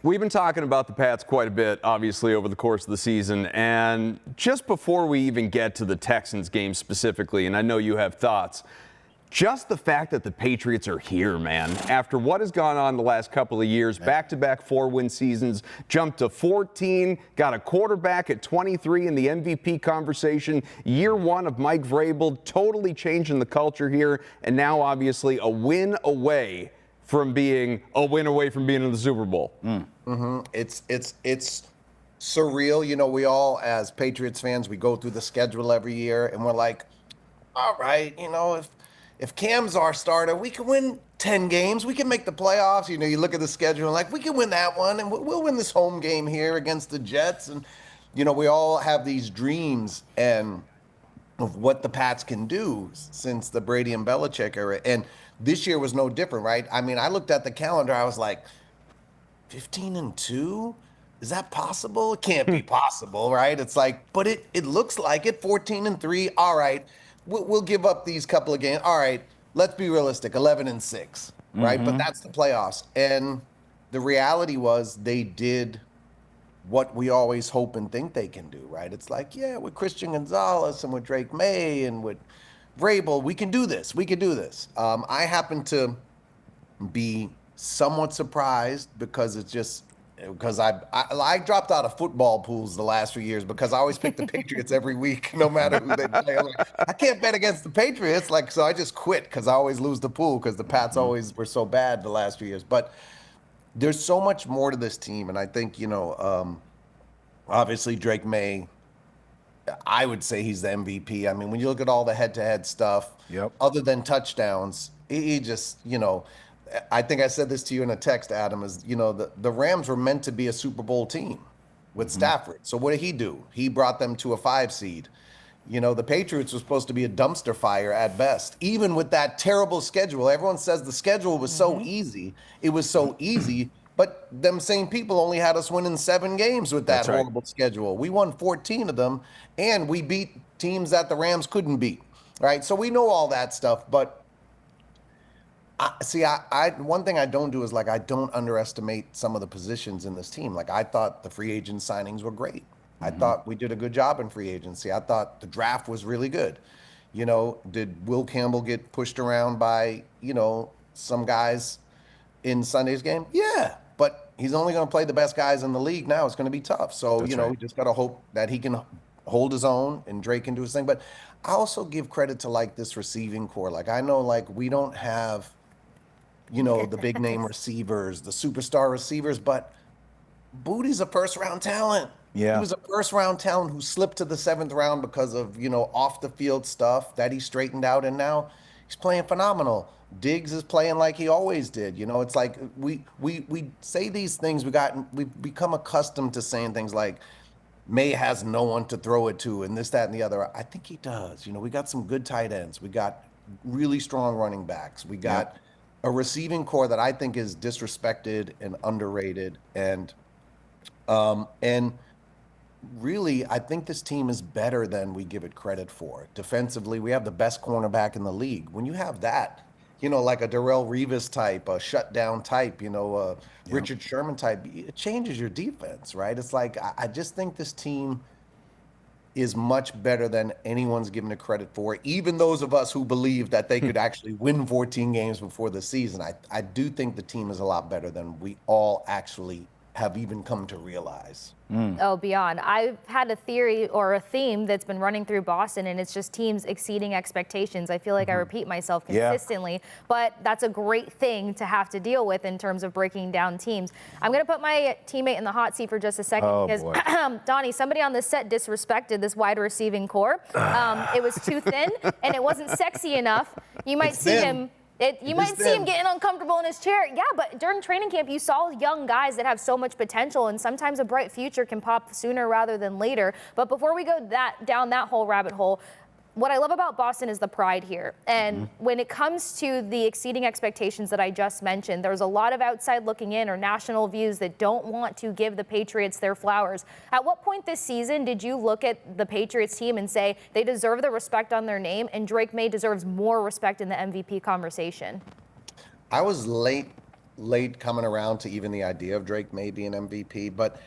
We've been talking about the Pats quite a bit, obviously, over the course of the season. And just before we even get to the Texans game specifically, and I know you have thoughts, just the fact that the Patriots are here, man, after what has gone on the last couple of years, back-to-back 4-win seasons, jumped to 14, got a quarterback at 23 in the MVP conversation, year one of Mike Vrabel, totally changing the culture here, and now obviously a win away from being in the Super Bowl. It's surreal. You know, we all, as Patriots fans, we go through the schedule every year, and we're like, all right, you know, if Cam's our starter, we can win 10 games. We can make the playoffs. You know, you look at the schedule and like, we can win that one, and we'll win this home game here against the Jets. And, you know, we all have these dreams and of what the Pats can do since the Brady and Belichick era. And this year was no different, right? I mean, I looked at the calendar. I was like, 15-2? Is that possible? It can't be possible, right? It's like, but it looks like it. 14-3. All right. We'll give up these couple of games. All right, let's be realistic. 11-6, right? But that's the playoffs. And the reality was they did what we always hope and think they can do, right? It's like, yeah, with Christian Gonzalez and with Drake Maye and with Vrabel, we can do this. We can do this. I happen to be somewhat surprised because I dropped out of football pools the last few years because I always pick the Patriots every week, no matter who they play. I'm like, I can't bet against the Patriots, so I just quit because I always lose the pool because the Pats always were so bad the last few years. But there's so much more to this team, and I think, you know, obviously Drake Maye, I would say he's the MVP. I mean, when you look at all the head-to-head stuff, other than touchdowns, he just, you know, I think I said this to you in a text, Adam, is, you know, the Rams were meant to be a Super Bowl team with Stafford. So what did he do? He brought them to a 5 seed. You know, the Patriots were supposed to be a dumpster fire at best, even with that terrible schedule. Everyone says the schedule was so easy. It was so easy, but them same people only had us winning 7 games with that horrible schedule. We won 14 of them, and we beat teams that the Rams couldn't beat, right? So we know all that stuff, but one thing I don't do is, like, I don't underestimate some of the positions in this team. Like, I thought the free agent signings were great. I thought we did a good job in free agency. I thought the draft was really good. You know, did Will Campbell get pushed around by, you know, some guys in Sunday's game? Yeah, but he's only going to play the best guys in the league now. It's going to be tough. So, you know, we just got to hope that he can hold his own and Drake can do his thing. But I also give credit to, like, this receiving core. Like, I know, like, we don't have, you know, the big name receivers, the superstar receivers, but Booty's a first-round talent. Yeah. He was a first-round talent who slipped to the 7th round because of, you know, off-the-field stuff that he straightened out, and now he's playing phenomenal. Diggs is playing like he always did. You know, it's like we say these things. We've become accustomed to saying things like May has no one to throw it to and this, that, and the other. I think he does. You know, we got some good tight ends. We got really strong running backs. We got a receiving core that I think is disrespected and underrated, and really, I think this team is better than we give it credit for. Defensively, we have the best cornerback in the league. When you have that, you know, like a Darrelle Revis type, a shutdown type, you know, a Richard Sherman type, it changes your defense, right? It's like, I just think this team is much better than anyone's given it credit for, even those of us who believe that they could actually win 14 games before the season. I do think the team is a lot better than we all actually have even come to realize. Oh, beyond. I've had a theory or a theme that's been running through Boston, and it's just teams exceeding expectations. I feel like I repeat myself consistently, but that's a great thing to have to deal with in terms of breaking down teams. I'm going to put my teammate in the hot seat for just a second because, Donnie, somebody on the set disrespected this wide receiving core. It was too thin, and it wasn't sexy enough. You might see him. You might see him getting uncomfortable in his chair. Yeah, but during training camp, you saw young guys that have so much potential, and sometimes a bright future can pop sooner rather than later. But before we go down that whole rabbit hole, what I love about Boston is the pride here. And when it comes to the exceeding expectations that I just mentioned, there's a lot of outside looking in or national views that don't want to give the Patriots their flowers. At what point this season did you look at the Patriots team and say they deserve the respect on their name and Drake Maye deserves more respect in the MVP conversation? I was late late coming around to even the idea of Drake Maye being MVP, but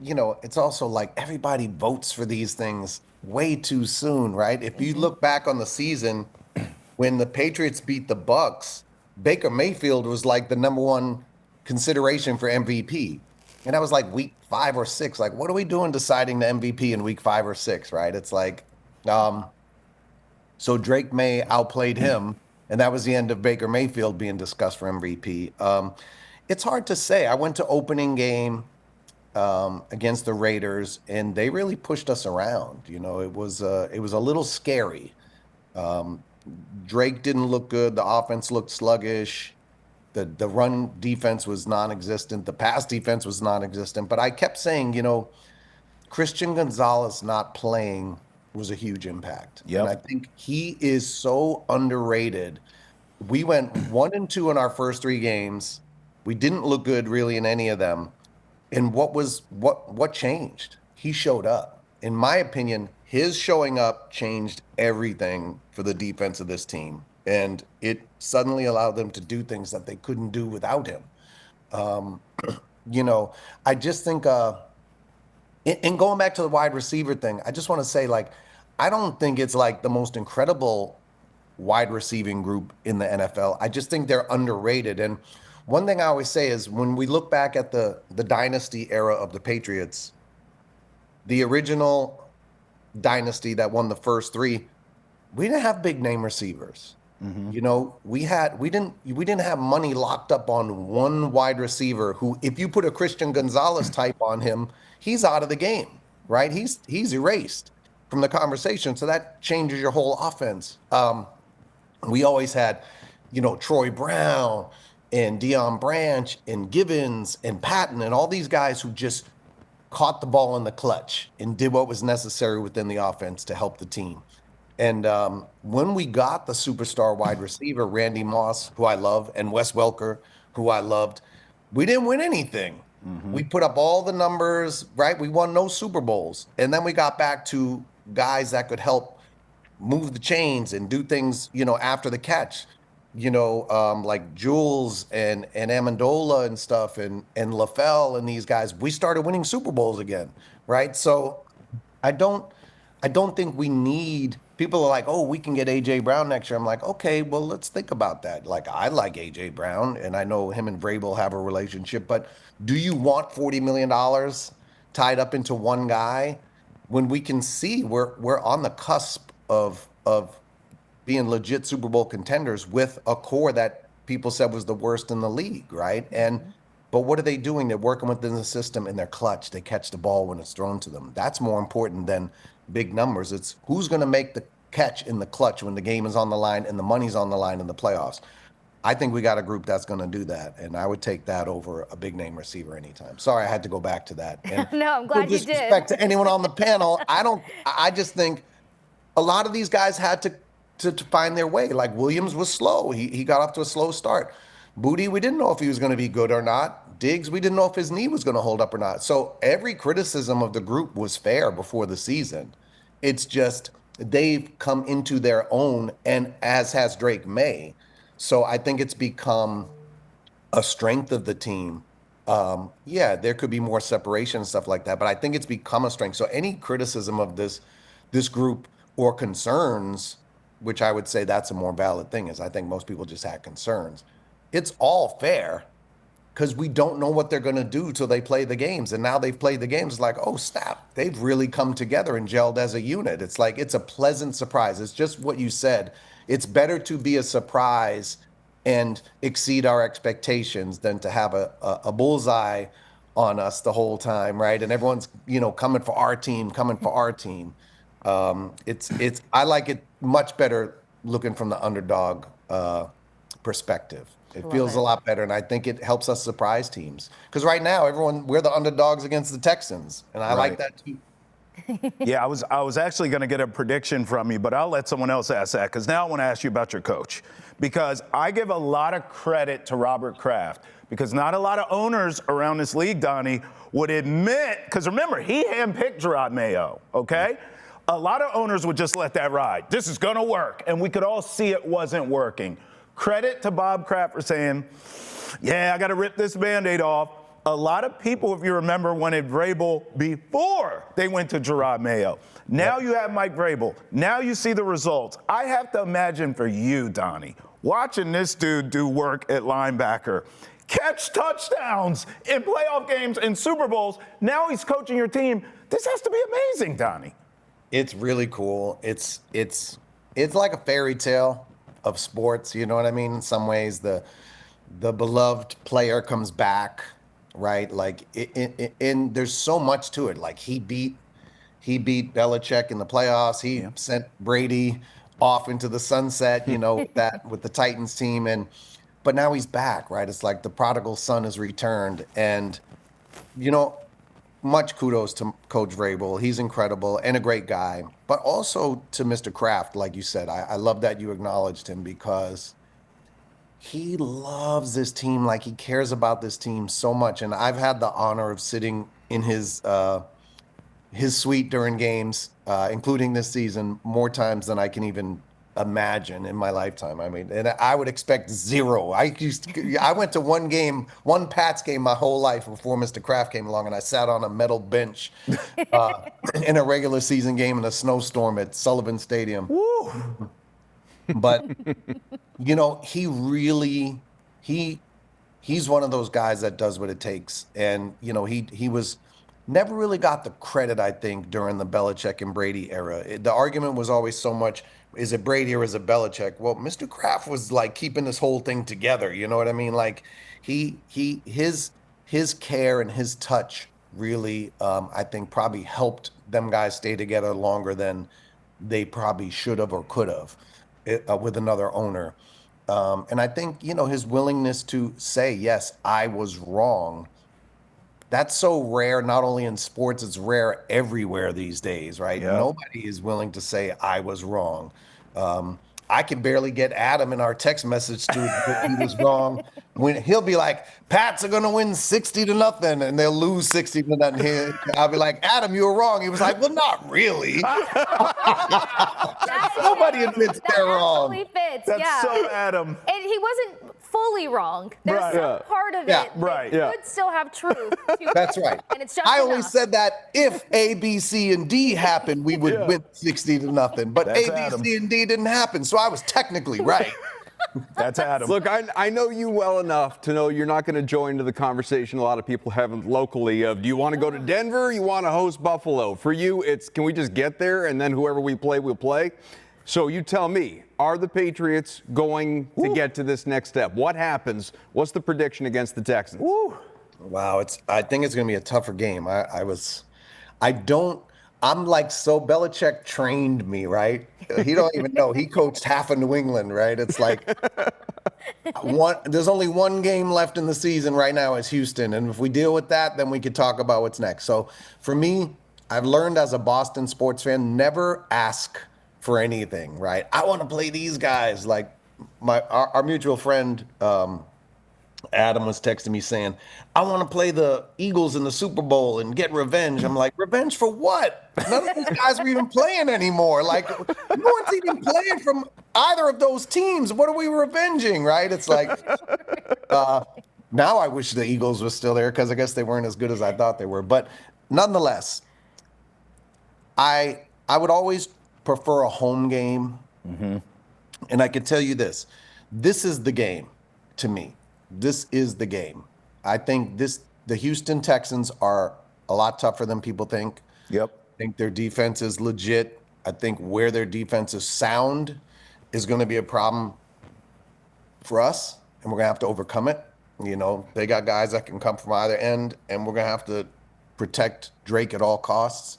it's also like everybody votes for these things way too soon, right? If you look back on the season when the Patriots beat the Bucks, Baker Mayfield was like the number one consideration for MVP. And that was like week 5 or 6. Like, what are we doing deciding the MVP in week 5 or 6, right? It's like, so Drake Maye outplayed him, and that was the end of Baker Mayfield being discussed for MVP. It's hard to say. I went to opening game against the Raiders, and they really pushed us around. It was a little scary. Drake didn't look good. The offense looked sluggish. The run defense was non-existent. The pass defense was non-existent. But I kept saying, Christian Gonzalez not playing was a huge impact. Yep. And I think he is so underrated. We went 1-2 in our first 3 games. We didn't look good really in any of them. And what changed? He showed up. In my opinion, his showing up changed everything for the defense of this team. And it suddenly allowed them to do things that they couldn't do without him. I just think, and going back to the wide receiver thing, I just want to say, like, I don't think it's like the most incredible wide receiving group in the NFL. I just think they're underrated. And one thing I always say is when we look back at the dynasty era of the Patriots, the original dynasty that won the first 3, we didn't have big name receivers. We didn't have money locked up on one wide receiver who, if you put a Christian Gonzalez type on him, he's out of the game, right? He's erased from the conversation. So that changes your whole offense. We always had, Troy Brown and Deion Branch and Givens and Patton and all these guys who just caught the ball in the clutch and did what was necessary within the offense to help the team. And when we got the superstar wide receiver, Randy Moss, who I love, and Wes Welker, who I loved, we didn't win anything. We put up all the numbers, right? We won no Super Bowls. And then we got back to guys that could help move the chains and do things, after the catch. Like Jules and Amendola and stuff and LaFell and these guys. We started winning Super Bowls again, right? So I don't think we need. People are like, oh, we can get A.J. Brown next year. I'm like, okay, well, let's think about that. Like, I like A.J. Brown, and I know him and Vrabel have a relationship, but do you want $40 million tied up into one guy when we can see we're on the cusp of being legit Super Bowl contenders with a core that people said was the worst in the league, right? But what are they doing? They're working within the system, and they're clutch. They catch the ball when it's thrown to them. That's more important than big numbers. It's who's going to make the catch in the clutch when the game is on the line and the money's on the line in the playoffs. I think we got a group that's going to do that, and I would take that over a big name receiver anytime. Sorry, I had to go back to that. And no, I'm glad you did. With respect to anyone on the panel, I just think a lot of these guys had to find their way. Like Williams was slow. He got off to a slow start. Booty, we didn't know if he was going to be good or not. Diggs, we didn't know if his knee was going to hold up or not. So every criticism of the group was fair before the season. It's just they've come into their own, and as has Drake Maye. So I think it's become a strength of the team. There could be more separation and stuff like that, but I think it's become a strength. So any criticism of this group or concerns, which I would say that's a more valid thing, is I think most people just had concerns. It's all fair because we don't know what they're going to do till they play the games. And now they've played the games. It's like, oh, snap. They've really come together and gelled as a unit. It's like it's a pleasant surprise. It's just what you said. It's better to be a surprise and exceed our expectations than to have a bullseye on us the whole time, right? And everyone's, coming for our team. I like it much better looking from the underdog perspective. It feels a lot better, and I think it helps us surprise teams. Because right now, we're the underdogs against the Texans, and I like that too. Yeah, I was actually going to get a prediction from you, but I'll let someone else ask that, because now I want to ask you about your coach. Because I give a lot of credit to Robert Kraft, because not a lot of owners around this league, Donnie, would admit, because remember, he handpicked Drake Maye, okay? A lot of owners would just let that ride. This is going to work, and we could all see it wasn't working. credit to Bob Kraft for saying, yeah, I got to rip this Band-Aid off. A lot of people, if you remember, wanted Vrabel before they went to Drake Maye. Now you have Mike Vrabel. Now you see the results. I have to imagine for you, Donnie, watching this dude do work at linebacker, catch touchdowns in playoff games and Super Bowls. Now he's coaching your team. This has to be amazing, Donnie. It's really cool. It's like a fairy tale of sports. You know what I mean? In some ways, the beloved player comes back, right? Like, and there's so much to it. Like he beat Belichick in the playoffs. He sent Brady off into the sunset, you know, with the Titans team, but now he's back, right? It's like the prodigal son has returned, and you know, much kudos to Coach Vrabel. He's incredible and a great guy, but also to Mr. Kraft, like you said. I love that you acknowledged him because he loves this team. Like, he cares about this team so much, and I've had the honor of sitting in his suite during games, including this season, more times than I can even imagine in my lifetime. I mean, and I would expect zero. I went to one Pats game my whole life before Mr. Kraft came along, and I sat on a metal bench in a regular season game in a snowstorm at Sullivan Stadium. Woo. But you know, he's one of those guys that does what it takes, and you know, he was never really got the credit, I think, during the Belichick and Brady era. The argument was always so much, is it Brady or is it Belichick? Well, Mr. Kraft was like keeping this whole thing together. You know what I mean? Like his care and his touch really, I think, probably helped them guys stay together longer than they probably should have or could have with another owner. And I think, you know, his willingness to say, yes, I was wrong. That's so rare, not only in sports, it's rare everywhere these days, right? Yeah. Nobody is willing to say, I was wrong. I can barely get Adam in our text message to admit he was wrong. When he'll be like, Pats are going to win 60-0, and they'll lose 60-0. I'll be like, Adam, you were wrong. He was like, well, not really. Nobody admits they're wrong. Fits, That's so Adam. And he wasn't fully wrong. There's Right. some part of it that could still have truth to That's it. right. And it's just I only enough. said that if A, B, C, and D happened, we would win 60-0. But That's A, B, Adam. C, and D didn't happen, so I was technically right. That's Adam. Look, I know you well enough to know you're not going to join into the conversation a lot of people have locally of, do you want to go to Denver or you want to host Buffalo? For you, it's, can we just get there and then whoever we play, we'll play? So you tell me, are the Patriots going to get to this next step? What happens? What's the prediction against the Texans? Wow, I think it's going to be a tougher game. I'm like, so Belichick trained me, right? He don't even know. He coached half of New England, right? It's like there's only one game left in the season right now is Houston. And if we deal with that, then we could talk about what's next. So for me, I've learned as a Boston sports fan, never ask for anything, right? I want to play these guys. Like our mutual friend, Adam was texting me saying, I want to play the Eagles in the Super Bowl and get revenge. I'm like, revenge for what? None of those guys are even playing anymore. Like, no one's even playing from either of those teams. What are we revenging, right? It's like, now I wish the Eagles were still there because I guess they weren't as good as I thought they were. But nonetheless, I would always prefer a home game. Mm-hmm. And I can tell you this is the game to me. This is the game. I think the Houston Texans are a lot tougher than people think. Yep. I think their defense is legit. I think where their defense is sound is going to be a problem for us, and we're going to have to overcome it. You know, they got guys that can come from either end, and we're going to have to protect Drake at all costs.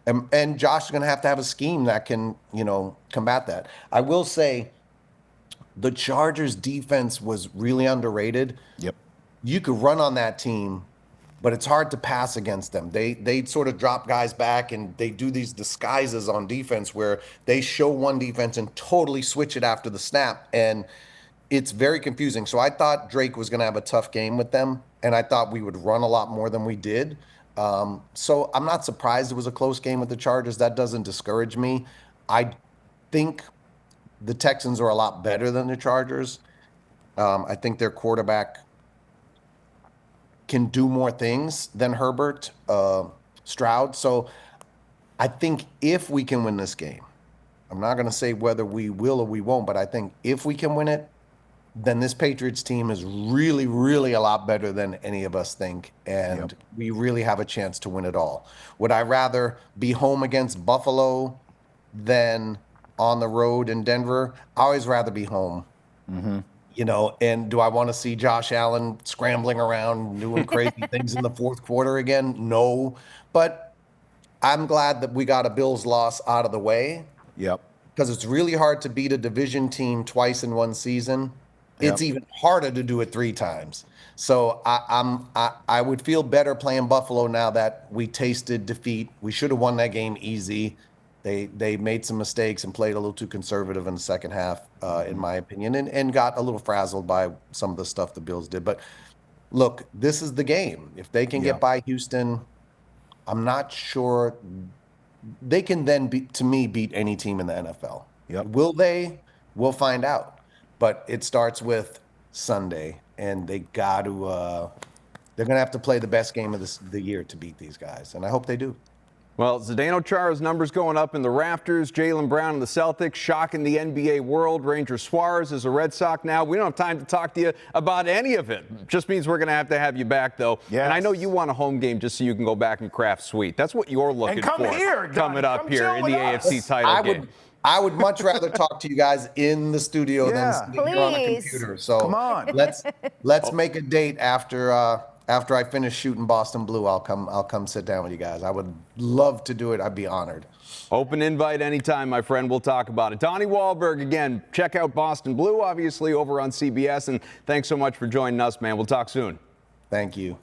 And Josh is going to have a scheme that can, you know, combat that. I will say, the Chargers defense was really underrated. Yep. You could run on that team, but it's hard to pass against them. They sort of drop guys back, and they do these disguises on defense where they show one defense and totally switch it after the snap. And it's very confusing. So I thought Drake was going to have a tough game with them, and I thought we would run a lot more than we did. So I'm not surprised it was a close game with the Chargers. That doesn't discourage me. I think the Texans are a lot better than the Chargers. I think their quarterback can do more things than Herbert, Stroud. So I think if we can win this game, I'm not going to say whether we will or we won't, but I think if we can win it, then this Patriots team is really, really a lot better than any of us think. And we really have a chance to win it all. Would I rather be home against Buffalo than on the road in Denver? I always rather be home. You know, and do I want to see Josh Allen scrambling around doing crazy things in the fourth quarter again? No. But I'm glad that we got a Bills loss out of the way. Yep. Because it's really hard to beat a division team twice in one season. It's even harder to do it 3 times. So I would feel better playing Buffalo now that we tasted defeat. We should have won that game easy. They made some mistakes and played a little too conservative in the second half, in my opinion, and got a little frazzled by some of the stuff the Bills did. But look, this is the game. If they can get by Houston, I'm not sure they can then, beat any team in the NFL. Will they? We'll find out. But it starts with Sunday, and they got to. They're going to have to play the best game of the year to beat these guys, and I hope they do. Well, Zdeno Chara's numbers going up in the rafters. Jaylen Brown and the Celtics shocking the NBA world. Ranger Suarez is a Red Sox now. We don't have time to talk to you about any of it. Just means we're going to have you back, though. Yes. And I know you want a home game just so you can go back and Kraft Suite. That's what you're looking for. Coming up here in the AFC title game. I would much rather talk to you guys in the studio than sitting here on a computer. So come on, let's make a date after I finish shooting Boston Blue. I'll come sit down with you guys. I would love to do it. I'd be honored. Open invite anytime, my friend. We'll talk about it. Donnie Wahlberg, again, check out Boston Blue, obviously, over on CBS. And thanks so much for joining us, man. We'll talk soon. Thank you.